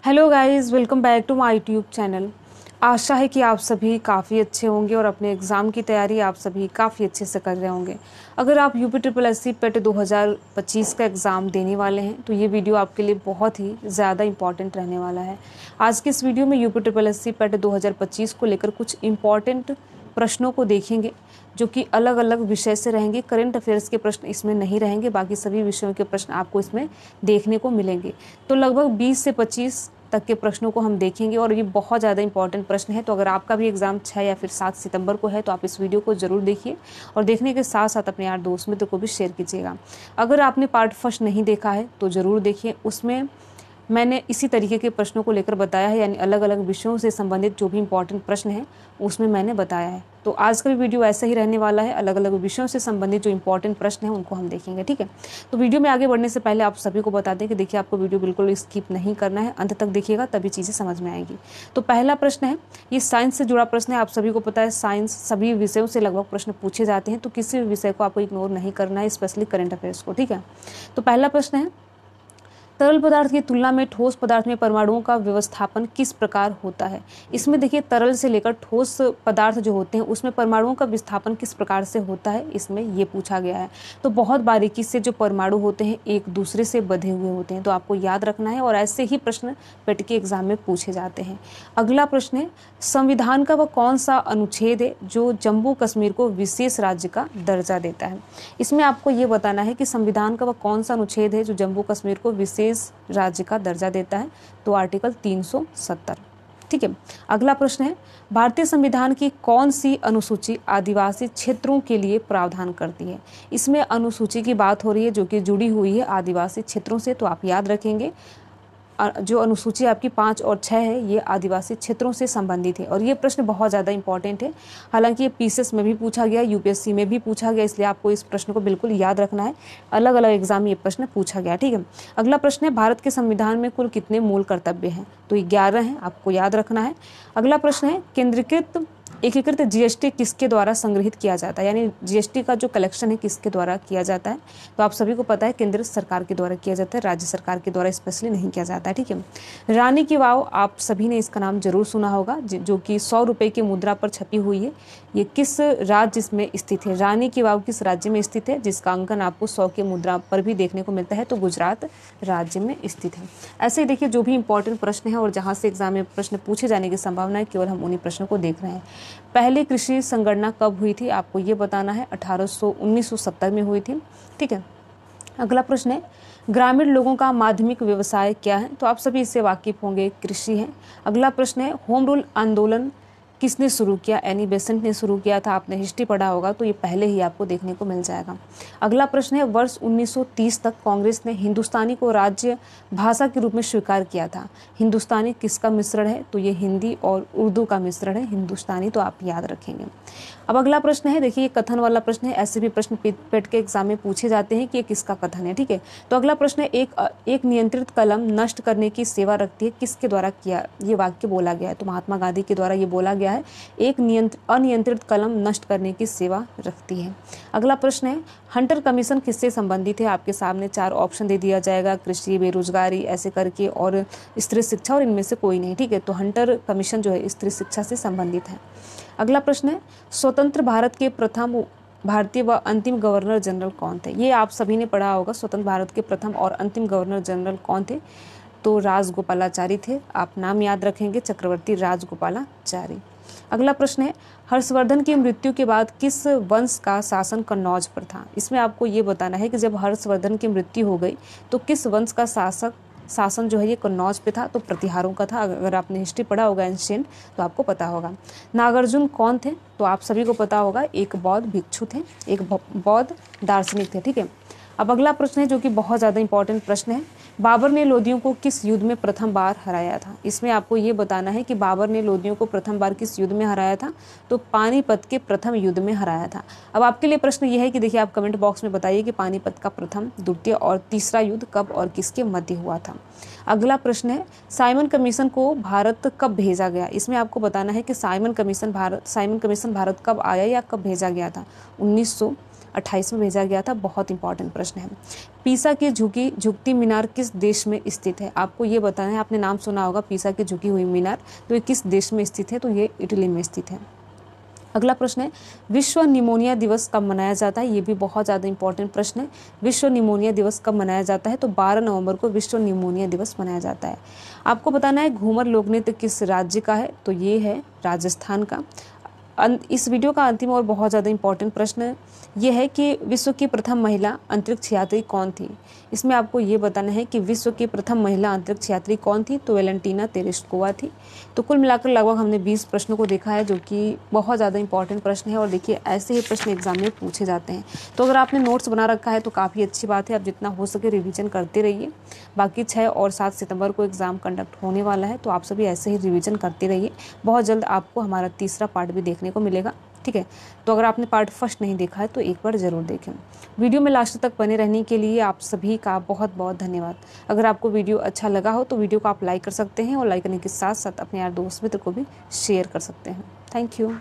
Hello guys, welcome back to my YouTube channel. आशा है कि आप सभी काफ़ी अच्छे होंगे और अपने एग्ज़ाम की तैयारी आप सभी काफ़ी अच्छे से कर रहे होंगे। अगर आप यूपी ट्रिपल एससी पेट 2025 का एग्ज़ाम देने वाले हैं तो ये वीडियो आपके लिए बहुत ही ज़्यादा इंपॉर्टेंट रहने वाला है। आज की इस वीडियो में यूपी ट्रिपल एससी पेट 2025 को लेकर कुछ इंपॉर्टेंट प्रश्नों को देखेंगे जो कि अलग अलग विषय से रहेंगे। करंट अफेयर्स के प्रश्न इसमें नहीं रहेंगे, बाकी सभी विषयों के प्रश्न आपको इसमें देखने को मिलेंगे। तो लगभग 20 से 25 तक के प्रश्नों को हम देखेंगे और ये बहुत ज़्यादा इंपॉर्टेंट प्रश्न है। तो अगर आपका भी एग्जाम 6 या फिर 7 सितंबर को है तो आप इस वीडियो को ज़रूर देखिए और देखने के साथ साथ अपने यार दोस्त मित्र को भी शेयर कीजिएगा। अगर आपने पार्ट फर्स्ट नहीं देखा है तो ज़रूर देखिए, उसमें मैंने इसी तरीके के प्रश्नों को लेकर बताया है, यानी अलग अलग विषयों से संबंधित जो भी इंपॉर्टेंट प्रश्न हैं उसमें मैंने बताया है। तो आज का भी वीडियो ऐसा ही रहने वाला है, अलग अलग विषयों से संबंधित जो इंपॉर्टेंट प्रश्न हैं उनको हम देखेंगे, ठीक है। तो वीडियो में आगे बढ़ने से पहले आप सभी को बता दें कि देखिए, आपको वीडियो बिल्कुल स्किप नहीं करना है, अंत तक देखिएगा तभी चीज़ें समझ में आएंगी। तो पहला प्रश्न है, ये साइंस से जुड़ा प्रश्न है। आप सभी को पता है साइंस सभी विषयों से लगभग प्रश्न पूछे जाते हैं, तो किसी भी विषय को आपको इग्नोर नहीं करना है, स्पेशली करंट अफेयर्स को, ठीक है। तो पहला प्रश्न है, तरल पदार्थ की तुलना में ठोस पदार्थ में परमाणुओं का व्यवस्थापन किस प्रकार होता है। इसमें देखिए, तरल से लेकर ठोस पदार्थ जो होते हैं उसमें परमाणुओं का विस्थापन किस प्रकार से होता है, इसमें ये पूछा गया है। तो बहुत बारीकी से जो परमाणु होते हैं एक दूसरे से बंधे हुए होते हैं, तो आपको याद रखना है और ऐसे ही प्रश्न पेट के एग्जाम में पूछे जाते हैं। अगला प्रश्न है, संविधान का वह कौन सा अनुच्छेद है जो जम्मू कश्मीर को विशेष राज्य का दर्जा देता है। इसमें आपको ये बताना है कि संविधान का वह कौन सा अनुच्छेद है जो जम्मू कश्मीर को विशेष राज्य का दर्जा देता है। तो आर्टिकल 370, ठीक है। अगला प्रश्न है, भारतीय संविधान की कौन सी अनुसूची आदिवासी क्षेत्रों के लिए प्रावधान करती है। इसमें अनुसूची की बात हो रही है जो कि जुड़ी हुई है आदिवासी क्षेत्रों से, तो आप याद रखेंगे जो अनुसूची आपकी 5 और 6 है ये आदिवासी क्षेत्रों से संबंधित है और ये प्रश्न बहुत ज़्यादा इंपॉर्टेंट है। हालांकि ये पीसीएस में भी पूछा गया, यूपीएससी में भी पूछा गया, इसलिए आपको इस प्रश्न को बिल्कुल याद रखना है। अलग अलग एग्जाम में ये प्रश्न पूछा गया, ठीक है। अगला प्रश्न है, भारत के संविधान में कुल कितने मूल कर्तव्य हैं। तो 11 हैं, आपको याद रखना है। अगला प्रश्न है, केंद्रीकृत एकीकृत जीएसटी किसके द्वारा संग्रहित किया जाता है, यानी जीएसटी का जो कलेक्शन है किसके द्वारा किया जाता है। तो आप सभी को पता है केंद्र सरकार के द्वारा किया जाता है, राज्य सरकार के द्वारा स्पेशली नहीं किया जाता है, ठीक है। रानी की वाव, आप सभी ने इसका नाम जरूर सुना होगा, जो कि 100 रुपये की मुद्रा पर छपी हुई है। ये किस राज्य में स्थित है, रानी की वाव किस राज्य में स्थित है, जिसका अंकन आपको 100 की मुद्रा पर भी देखने को मिलता है। तो गुजरात राज्य में स्थित है। ऐसे ही देखिए, जो भी इंपॉर्टेंट प्रश्न है और जहाँ से एग्जाम में प्रश्न पूछे जाने की संभावना है, केवल हम उन्हीं प्रश्नों को देख रहे हैं। पहली कृषि संगणना कब हुई थी, आपको ये बताना है। 1970 में हुई थी, ठीक है। अगला प्रश्न है, ग्रामीण लोगों का माध्यमिक व्यवसाय क्या है। तो आप सभी इससे वाकिफ होंगे, कृषि है। अगला प्रश्न है, होम रूल आंदोलन किसने शुरू किया, एनी बेसेंट ने शुरू किया था। आपने हिस्ट्री पढ़ा होगा तो ये पहले ही आपको देखने को मिल जाएगा। अगला प्रश्न है, वर्ष 1930 तक कांग्रेस ने हिंदुस्तानी को राज्य भाषा के रूप में स्वीकार किया था। हिंदुस्तानी किसका मिश्रण है, तो ये हिंदी और उर्दू का मिश्रण है हिंदुस्तानी, तो आप याद रखेंगे। अब अगला प्रश्न है, देखिए ये कथन वाला प्रश्न है। ऐसे भी प्रश्न पेट के एग्जाम में पूछे जाते हैं कि ये किसका कथन है, ठीक है। तो अगला प्रश्न है, एक नियंत्रित कलम नष्ट करने की सेवा रखती है, किसके द्वारा किया ये वाक्य बोला गया है। तो महात्मा गांधी के द्वारा ये बोला गया है, एक अनियंत्रित कलम नष्ट करने की सेवा रखती है। अगला प्रश्न है, हंटर कमीशन किससे संबंधित है। आपके सामने 4 ऑप्शन दे दिया जाएगा, कृषि, बेरोजगारी, ऐसे करके, और स्त्री शिक्षा, और इनमें से कोई नहीं, ठीक है। तो हंटर कमीशन जो है स्त्री शिक्षा से संबंधित है। अगला प्रश्न है, स्वतंत्र भारत के प्रथम भारतीय व अंतिम गवर्नर जनरल कौन थे। ये आप सभी ने पढ़ा होगा, स्वतंत्र भारत के प्रथम और अंतिम गवर्नर जनरल कौन थे। तो राजगोपालाचारी थे, आप नाम याद रखेंगे, चक्रवर्ती राजगोपालाचारी। अगला प्रश्न है, हर्षवर्धन की मृत्यु के बाद किस वंश का शासन कन्नौज पर था। इसमें आपको ये बताना है कि जब हर्षवर्धन की मृत्यु हो गई तो किस वंश का शासन जो है ये कन्नौज पे था। तो प्रतिहारों का था। अगर आपने हिस्ट्री पढ़ा होगा एंशिएंट तो आपको पता होगा। नागार्जुन कौन थे, तो आप सभी को पता होगा, एक बौद्ध भिक्षु थे, एक बौद्ध दार्शनिक थे, ठीक है। अब अगला प्रश्न है जो कि बहुत ज़्यादा इंपॉर्टेंट प्रश्न है, बाबर ने लोदियों को किस युद्ध में प्रथम बार हराया था। इसमें आपको ये बताना है कि बाबर ने लोदियों को प्रथम बार किस युद्ध में हराया था। तो पानीपत के प्रथम युद्ध में हराया था। अब आपके लिए प्रश्न ये है कि देखिए, आप कमेंट बॉक्स में बताइए कि पानीपत का प्रथम, द्वितीय और तीसरा युद्ध कब और किसके मध्य हुआ था। अगला प्रश्न है, साइमन कमीशन को भारत कब भेजा गया। इसमें आपको बताना है कि साइमन कमीशन भारत कब आया या कब भेजा गया था। 1928 में भेजा गया था। बहुत इंपॉर्टेंट प्रश्न है। पीसा की झुकती मीनार किस देश में स्थित है? आपको ये बताना है, आपने नाम सुना होगा पीसा की झुकी हुई मीनार, तो ये किस देश में स्थित है? तो ये इटली में स्थित है। अगला प्रश्न है, विश्व निमोनिया दिवस कब मनाया जाता है? ये भी बहुत ज़्यादा इंपॉर्टेंट प्रश्न है। विश्व निमोनिया दिवस कब मनाया जाता है? तो 12 नवंबर को विश्व निमोनिया दिवस मनाया जाता है। आपको बताना है घूमर लोक नृत्य किस राज्य का है? तो ये है राजस्थान का। इस वीडियो का अंतिम और बहुत ज़्यादा इंपॉर्टेंट प्रश्न ये है कि विश्व की प्रथम महिला अंतरिक्ष यात्री कौन थी? इसमें आपको ये बताना है कि विश्व की प्रथम महिला अंतरिक्ष यात्री कौन थी? तो वेलेंटीना तेरेस्कोवा थी। तो कुल मिलाकर लगभग हमने 20 प्रश्नों को देखा है, जो कि बहुत ज़्यादा इंपॉर्टेंट प्रश्न है। और देखिए ऐसे ही प्रश्न एग्जाम में पूछे जाते हैं। तो अगर आपने नोट्स बना रखा है तो काफ़ी अच्छी बात है, आप जितना हो सके रिविजन करते रहिए। बाकी 6 और 7 सितंबर को एग्ज़ाम कंडक्ट होने वाला है, तो आप सभी ऐसे ही रिविजन करते रहिए। बहुत जल्द आपको हमारा तीसरा पार्ट भी देखने को मिलेगा, ठीक है। तो अगर आपने पार्ट फर्स्ट नहीं देखा है तो एक बार ज़रूर देखें। वीडियो में लास्ट तक बने रहने के लिए आप सभी का बहुत बहुत धन्यवाद। अगर आपको वीडियो अच्छा लगा हो तो वीडियो को आप लाइक कर सकते हैं, और लाइक करने के साथ साथ अपने यार दोस्त मित्र को भी शेयर कर सकते हैं। Thank you.